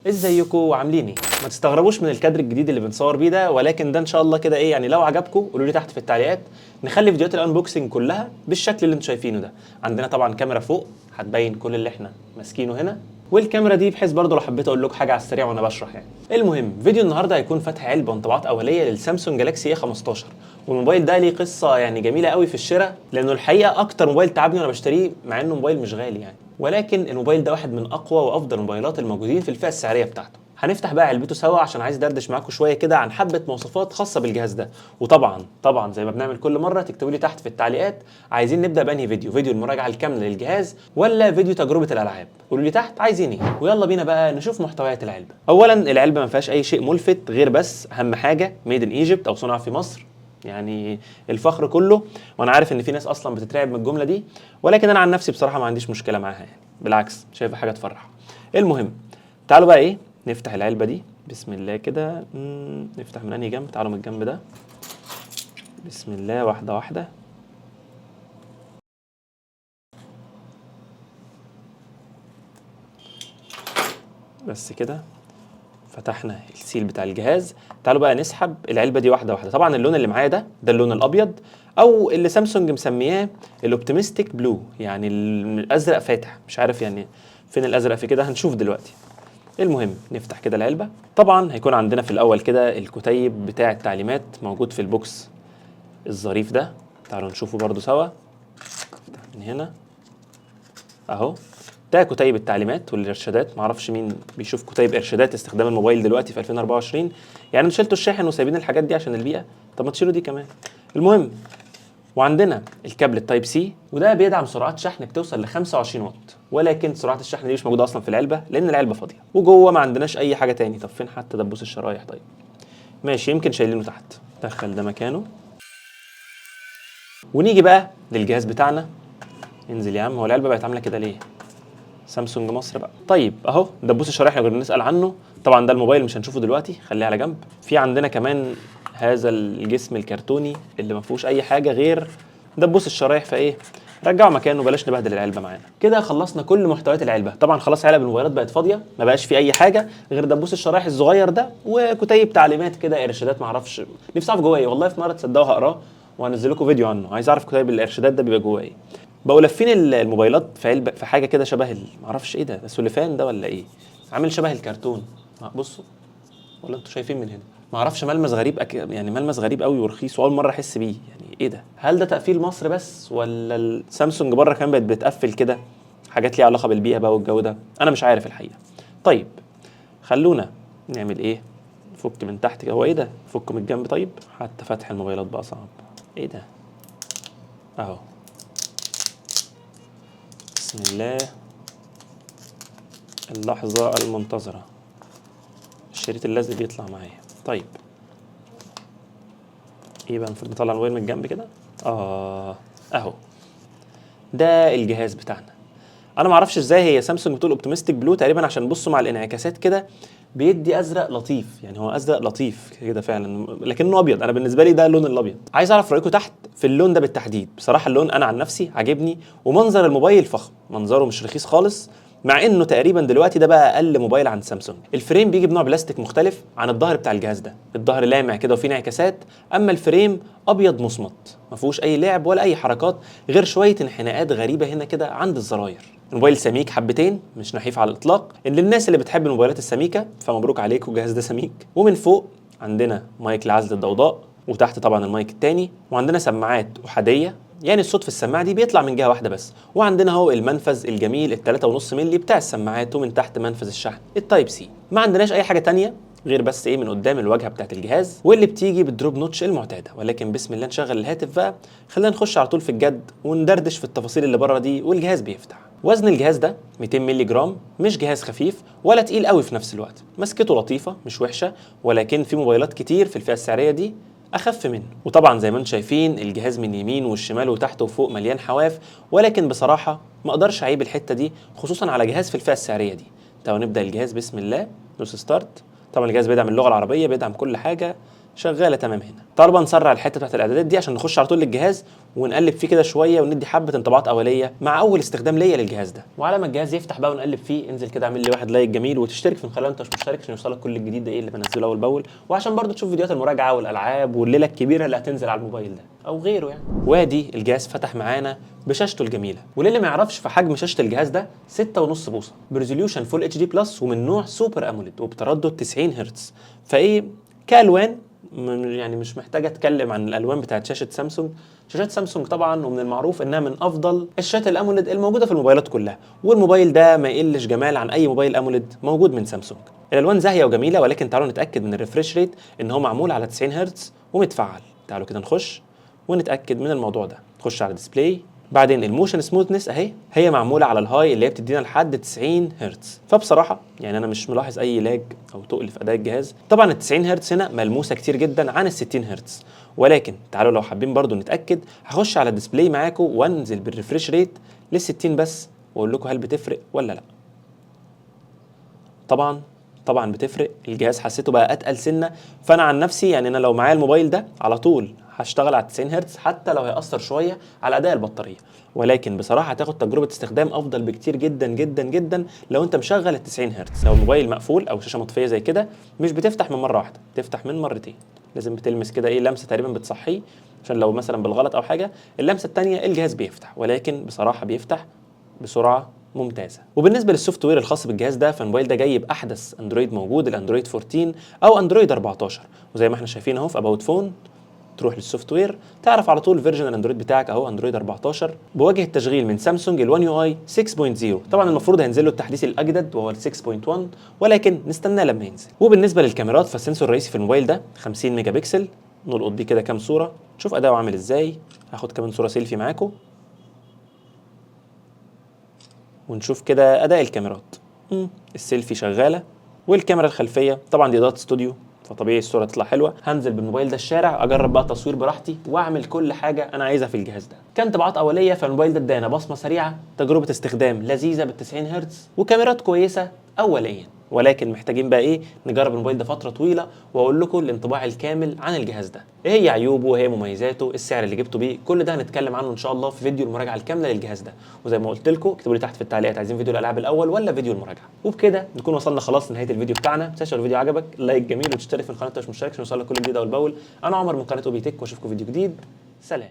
ازيكم عاملين ايه؟ ما تستغربوش من الكادر الجديد اللي بنصور بيه ده، ولكن ده ان شاء الله كده ايه يعني. لو عجبكم قولوا لي تحت في التعليقات نخلي فيديوهات الانبوكسنج كلها بالشكل اللي انتم شايفينه ده. عندنا طبعا كاميرا فوق هتبين كل اللي احنا ماسكينه هنا، والكاميرا دي بحيث برضه لو حبيت اقول لكم حاجه على السريع وانا بشرح يعني. المهم فيديو النهارده هيكون فتح علبه وانطباعات اوليه للسامسونج جالاكسي A15. والموبايل ده ليه قصه يعني جميله قوي في الشراء، لانه الحقيقه اكتر موبايل تعبني وانا بشتريه، مع انه موبايل مش غالي يعني، ولكن الموبايل ده واحد من اقوى وافضل الموبايلات الموجودين في الفئه السعريه بتاعته. هنفتح بقى علبته سوا عشان عايز دردش معاكم شويه كده عن حبه مواصفات خاصه بالجهاز ده. وطبعا زي ما بنعمل كل مره تكتبوا لي تحت في التعليقات عايزين نبدا بانهي فيديو المراجعه الكامله للجهاز ولا فيديو تجربه الالعاب. قولوا لي تحت عايزين ايه، ويلا بينا بقى نشوف محتويات العلبه. اولا العلبه ما فيهاش اي شيء ملفت غير بس اهم حاجه ميد ان ايجيبت او صنع في مصر، يعني الفخر كله. وانا عارف ان في ناس اصلا بتترعب من الجمله دي، ولكن انا عن نفسي بصراحه ما عنديش مشكله معاها يعني، بالعكس شايفها حاجه تفرح. المهم تعالوا بقى ايه نفتح العلبه دي بسم الله كده. نفتح من انهي جنب؟ تعالوا من الجنب ده. بسم الله، واحده واحده. بس كده فتحنا السيل بتاع الجهاز. تعالوا بقى نسحب العلبه دي واحده واحده. طبعا اللون اللي معايا ده اللون الابيض، او اللي سامسونج مسمياه الاوبتيمستيك بلو، يعني الازرق فاتح، مش عارف يعني فين الازرق في كده، هنشوف دلوقتي. المهم نفتح كده العلبه. طبعا هيكون عندنا في الاول كده الكتيب بتاع التعليمات موجود في البوكس الظريف ده. تعالوا نشوفه برضو سوا. من هنا اهو، ده كتيب التعليمات والارشادات. معرفش مين بيشوف كتيب ارشادات استخدام الموبايل دلوقتي في 2024. يعني انتوا شلتوا الشاحن وسايبين الحاجات دي عشان البيئه؟ طب ما تشيلوا دي كمان. المهم، وعندنا الكابل التايب سي، وده بيدعم سرعات شحن بتوصل ل 25 واط، ولكن سرعه الشحن دي مش موجوده اصلا في العلبه لان العلبه فاضيه، وجوه ما عندناش اي حاجه تاني. طب فين حتى دبوس الشرايح؟ طيب ماشي، يمكن شايلينه تحت. دخل ده مكانه. ونيجي بقى للجهاز بتاعنا. انزل يا عم، هو العلبه بقت عامله كده ليه؟ سامسونج مصر بقى. طيب اهو دبوس الشرايح اللي كنا بنسال عنه. طبعا ده الموبايل مش هنشوفه دلوقتي، خليه على جنب. في عندنا كمان هذا الجسم الكرتوني اللي ما فيهوش اي حاجه غير دبوس الشرايح، فايه رجعه مكانه، بلاش نبهدل العلبه معانا. كده خلصنا كل محتويات العلبه. طبعا خلاص علب الموبايلات بقت فاضيه، ما بقاش في اي حاجه غير دبوس الشرايح الصغير ده وكتيب تعليمات كده، ارشادات، ما اعرفش نفسي اعرف جواه ايه والله. في مره تصدقوا هقراه وهنزل لكم فيديو عنه، عايز اعرف كتيب الارشادات ده بيبقى جواه ايه. بقوا لافين الموبايلات في علبه في حاجه كده شبه معرفش ايه ده سوليفان ده ولا ايه، عامل شبه الكرتون. بصوا، ولا انتوا شايفين من هنا؟ معرفش، ملمس غريب يعني ملمس غريب قوي ورخيص، واول مره احس بيه. يعني ايه ده؟ هل ده تقفيل مصر بس ولا السامسونج بره كمان بقت بتقفل كده حاجات ليها علاقه بالبيئه بقى والجو ده؟ انا مش عارف الحقيقه. طيب خلونا نعمل ايه، فك من تحت كده. هو ايه ده؟ فك من الجنب. طيب حتى فتح الموبايلات بقى صعب. ايه ده؟ اهو بسم الله، اللحظة المنتظرة. الشريط اللزق بيطلع معايا. طيب ايه بقى، المفروض نطلع الموبايل من الجنب كده. اهو ده الجهاز بتاعنا. انا معرفش ازاي هي سامسونج بتقول اوبتيمستيك بلو، تقريبا عشان بصوا مع الانعكاسات كده بيدي ازرق لطيف، يعني هو ازرق لطيف كده فعلا، لكنه ابيض. انا بالنسبه لي ده اللون الابيض. عايز اعرف رايكم تحت في اللون ده بالتحديد. بصراحه اللون انا عن نفسي عاجبني، ومنظر الموبايل فخم، منظره مش رخيص خالص، مع انه تقريبا دلوقتي ده بقى اقل موبايل عند سامسونج. الفريم بيجي بنوع بلاستيك مختلف عن الظهر بتاع الجهاز ده. الظهر لامع كده وفيه انعكاسات، اما الفريم ابيض مصمت، ما فيهوش اي لعب ولا اي حركات غير شويه انحناءات غريبه هنا كده عند الزراير. الموبايل سميك حبتين، مش نحيف على الاطلاق. ان للناس اللي بتحب الموبايلات السميكه فمبروك عليكم، الجهاز ده سميك. ومن فوق عندنا مايك لعزل الضوضاء، وتحت طبعا المايك التاني، وعندنا سماعات احاديه، يعني الصوت في السماعه دي بيطلع من جهه واحده بس. وعندنا اهو المنفذ الجميل ال 3.5 مللي بتاع السماعات، ومن تحت منفذ الشحن التايب سي. ما عندناش اي حاجه تانية غير بس ايه من قدام الواجهه بتاعت الجهاز، واللي بتيجي بالدروب نوتش المعتاده. ولكن بسم الله نشغل الهاتف بقى، خلينا نخش على طول في الجد وندردش في التفاصيل اللي بره دي والجهاز بيفتح. وزن الجهاز ده 200 مللي جرام، مش جهاز خفيف ولا تقيل قوي في نفس الوقت. مسكته لطيفه مش وحشه، ولكن في موبايلات كتير في الفئه السعريه دي اخف منه. وطبعا زي ما انتم شايفين الجهاز من يمين والشمال وتحت وفوق مليان حواف، ولكن بصراحه ما اقدرش اعيب الحته دي خصوصا على جهاز في الفئه السعريه دي. تعالوا نبدا الجهاز بسم الله. دوس ستارت. طبعا الجهاز بيدعم اللغه العربيه، بيدعم كل حاجه. شغاله تمام هنا. تعالوا بقى نسرع الحته بتاعت الاعدادات دي عشان نخش على طول للجهاز ونقلب فيه كده شويه وندي حبه انطباعات اوليه مع اول استخدام ليا للجهاز ده. وعلى ما الجهاز يفتح بقى ونقلب فيه، انزل كده اعمل لي واحد لايك جميل وتشترك في القناه لو انت مش مشترك عشان يوصلك كل الجديد ده ايه اللي بنزله اول باول، وعشان برضو تشوف فيديوهات المراجعه والالعاب والليله الكبيره اللي هتنزل على الموبايل ده او غيره يعني. وادي الجهاز فتح معانا بشاشته الجميله. وللي ما يعرفش فحجم شاشه الجهاز ده 6.5 بوصه بريزوليوشن فول اتش دي بلس ومن نوع سوبر اموليد وبتردد 90 هرتز. فايه كالوان يعني مش محتاج اتكلم عن الالوان بتاعت شاشه سامسونج. شاشات سامسونج طبعا ومن المعروف انها من افضل الشاشات الاموليد الموجوده في الموبايلات كلها، والموبايل ده ما يقلش جمال عن اي موبايل اموليد موجود من سامسونج. الالوان زاهيه وجميله، ولكن تعالوا نتاكد من الريفريش ريت ان هو معمول على 90 هرتز ومتفعل. تعالوا كده نخش ونتاكد من الموضوع ده. نخش على ديسبلاي، بعدين الموشن سموثنس اهي هي معموله على الهاي اللي هي بتدينا لحد 90 هرتز. فبصراحه يعني انا مش ملاحظ اي لاج او تقل في اداء الجهاز. طبعا ال 90 هرتز هنا ملموسه كتير جدا عن ال 60 هرتز، ولكن تعالوا لو حابين برضو نتاكد هخش على الديسبلاي معاكم وانزل بالريفريش ريت لل 60 بس واقول لكم هل بتفرق ولا لا. طبعا بتفرق. الجهاز حسيته بقى اتقل سنه. فانا عن نفسي يعني انا لو معايا الموبايل ده على طول هشتغل على 90 هرتز حتى لو هيأثر شويه على اداء البطاريه، ولكن بصراحه هتاخد تجربه استخدام افضل بكتير جدا جدا جدا لو انت مشغل ال 90 هرتز. لو الموبايل مقفول او شاشه مطفيه زي كده مش بتفتح من مره واحده، بتفتح من مرتين. لازم بتلمس كده ايه لمسه تقريبا بتصحيه عشان لو مثلا بالغلط او حاجه. اللمسه الثانيه الجهاز بيفتح، ولكن بصراحه بيفتح بسرعه ممتازه. وبالنسبه للسوفت وير الخاص بالجهاز ده فالموبايل ده جاي باحدث اندرويد موجود، الاندرويد 14 او اندرويد 14. وزي ما احنا شايفين اهو في اباوت فون تروح للسوفت وير تعرف على طول فيرجن الاندرويد بتاعك اهو اندرويد 14 بواجهه تشغيل من سامسونج ال1 يو اي 6.0. طبعا المفروض هينزل له التحديث الاجدد وهو ال 6.1، ولكن نستناه لما ينزل. وبالنسبه للكاميرات فالسنسور الرئيسي في الموبايل ده 50 ميجا بكسل. نلقط بيه كده كام صوره نشوف اداؤه عامل ازاي. هاخد كمان صوره سيلفي معاكم ونشوف كده اداء الكاميرات. السيلفي شغاله، والكاميرا الخلفيه طبعا دي اضاءه استوديو فطبيعي الصوره تطلع حلوه. هنزل بالموبايل ده الشارع اجرب بقى تصوير براحتي واعمل كل حاجه انا عايزها في الجهاز ده. كان انطباعات اوليه فالموبايل ده ادانا بصمه سريعه، تجربه استخدام لذيذه بال 90 هرتز، وكاميرات كويسه اوليا. ولكن محتاجين بقى ايه نجرب الموبايل ده فتره طويله واقول لكم الانطباع الكامل عن الجهاز ده، ايه هي عيوبه وايه مميزاته، السعر اللي جبته بيه، كل ده هنتكلم عنه ان شاء الله في فيديو المراجعه الكامله للجهاز ده. وزي ما قلت لكم اكتبوا لي تحت في التعليقات عايزين فيديو الالعاب الاول ولا فيديو المراجعه. وبكده نكون وصلنا خلاص لنهايه الفيديو بتاعنا. ما تنساش لو الفيديو عجبك لايك جميل وتشترك في القناه لو مش مشترك عشان يوصلك كل جديد اول باول. انا عمر من قناه اوبي تك واشوفكم فيديو جديد. سلام.